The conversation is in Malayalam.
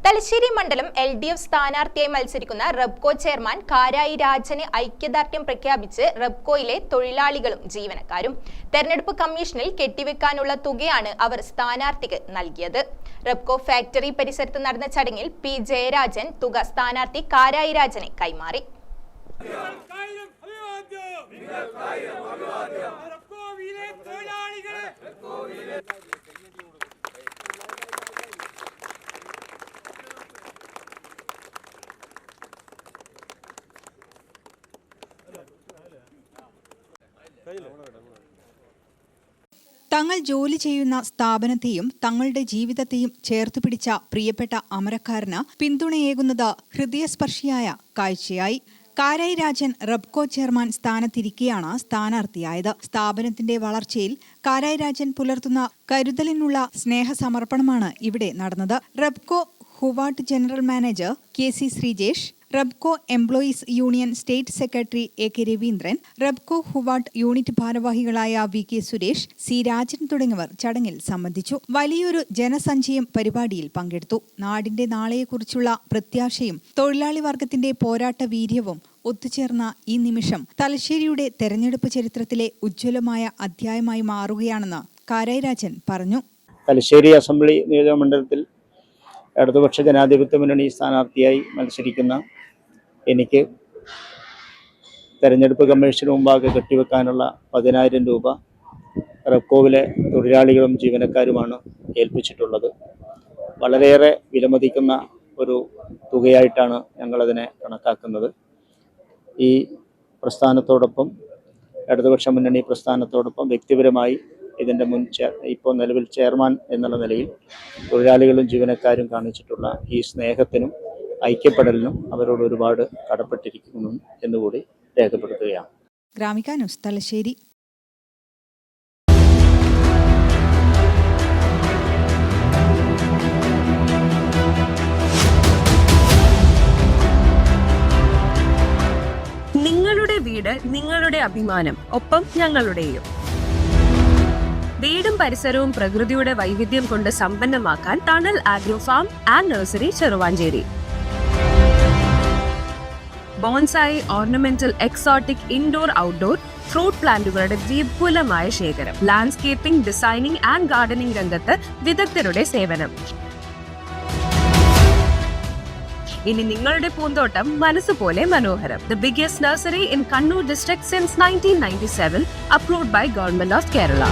തലശ്ശേരി മണ്ഡലം LDF സ്ഥാനാർത്ഥിയായി മത്സരിക്കുന്ന റബ്കോ ചെയർമാൻ കാരായി രാജന് ഐക്യദാർഢ്യം പ്രഖ്യാപിച്ച് റബ്കോയിലെ തൊഴിലാളികളും ജീവനക്കാരും തെരഞ്ഞെടുപ്പ് കമ്മീഷനിൽ കെട്ടിവെക്കാനുള്ള തുകയാണ് അവർ സ്ഥാനാർത്ഥിക്ക് നൽകിയത്. റബ്കോ ഫാക്ടറി പരിസരത്ത് നടന്ന ചടങ്ങിൽ P. ജയരാജൻ തുക സ്ഥാനാർത്ഥി കാരായി രാജന് കൈമാറി. തങ്ങൾ ജോലി ചെയ്യുന്ന സ്ഥാപനത്തെയും തങ്ങളുടെ ജീവിതത്തെയും ചേർത്തുപിടിച്ച പ്രിയപ്പെട്ട അമരക്കാരന് പിന്തുണയേകുന്നത് ഹൃദയസ്പർശിയായ കാഴ്ചയായി. കാരായി രാജൻ റബ്കോ ചെയർമാൻ സ്ഥാനത്തിരിക്കെയാണ് സ്ഥാനാർത്ഥിയായത്. സ്ഥാപനത്തിന്റെ വളർച്ചയിൽ കാരായി രാജൻ പുലർത്തുന്ന കരുതലിനുള്ള സ്നേഹസമർപ്പണമാണ് ഇവിടെ നടന്നത്. റബ്കോ ഹുവാട്ട് general manager KC Sreejesh, Rubco employees union state secretary AK Raveendran, Rubco ഹുവാട്ട് യൂണിറ്റ് ഭാരവാഹികളായ VK സുരേഷ്, C. രാജൻ തുടങ്ങിയവർ ചടങ്ങിൽ സംബന്ധിച്ചു. വലിയൊരു ജനസഞ്ചയം പരിപാടിയിൽ പങ്കെടുത്തു. നാടിന്റെ നാളെയെക്കുറിച്ചുള്ള പ്രത്യാശയും തൊഴിലാളി വർഗത്തിന്റെ പോരാട്ട വീര്യവും ഒത്തുചേർന്ന ഈ നിമിഷം തലശ്ശേരിയുടെ തെരഞ്ഞെടുപ്പ് ചരിത്രത്തിലെ ഉജ്ജ്വലമായ അധ്യായമായി മാറുകയാണെന്ന് കാരായി രാജൻ പറഞ്ഞു. തലശ്ശേരി അസംബ്ലി നിയോജകമണ്ഡലത്തിൽ ഇടതുപക്ഷ ജനാധിപത്യ മുന്നണി സ്ഥാനാർത്ഥിയായി മത്സരിക്കുന്ന എനിക്ക് തെരഞ്ഞെടുപ്പ് കമ്മീഷന് മുമ്പാകെ കെട്ടിവെക്കാനുള്ള 10,000 രൂപ റബ്കോവിലെ തൊഴിലാളികളും ജീവനക്കാരുമാണ് ഏൽപ്പിച്ചിട്ടുള്ളത്. വളരെയേറെ വിലമതിക്കുന്ന ഒരു തുകയായിട്ടാണ് ഞങ്ങളതിനെ കണക്കാക്കുന്നത്. ഈ പ്രസ്ഥാനത്തോടൊപ്പം ഇടതുപക്ഷ മുന്നണി പ്രസ്ഥാനത്തോടൊപ്പം വ്യക്തിപരമായി ഇതിൻ്റെ ഇപ്പോൾ നിലവിൽ ചെയർമാൻ എന്നുള്ള നിലയിൽ തൊഴിലാളികളും ജീവനക്കാരും കാണിച്ചിട്ടുള്ള ഈ സ്നേഹത്തിനും ഐക്യപ്പെടലിനും അവരോട് ഒരുപാട് കടപ്പെട്ടിരിക്കുന്നു എന്നുകൂടി രേഖപ്പെടുത്തുകയാണ്. ഗ്രാമിക ന്യൂസ്, തലശ്ശേരി. നിങ്ങളുടെ വീട് നിങ്ങളുടെ അഭിമാനം, ഒപ്പം ഞങ്ങളുടെയും. വീടും പരിസരവും പ്രകൃതിയുടെ വൈവിധ്യം കൊണ്ട് സമ്പന്നമാക്കാൻ tunnel agro farm and nursery Cheruvancheri. Bonsai, ornamental, exotic, indoor, outdoor fruit പ്ലാന്റുകളുടെ വിപുലമായ ശേഖരം. ലാൻഡ്സ്കേപ്പിംഗ്, ഡിസൈനിംഗ് ആൻഡ് ഗാർഡനിംഗ് രംഗത്ത് വിദഗ്ധരുടെ സേവനം. ഇനി നിങ്ങളുടെ പൂന്തോട്ടം മനസ്സുപോലെ മനോഹരം. The biggest nursery in Kannur district since 1997, approved by Government of Kerala.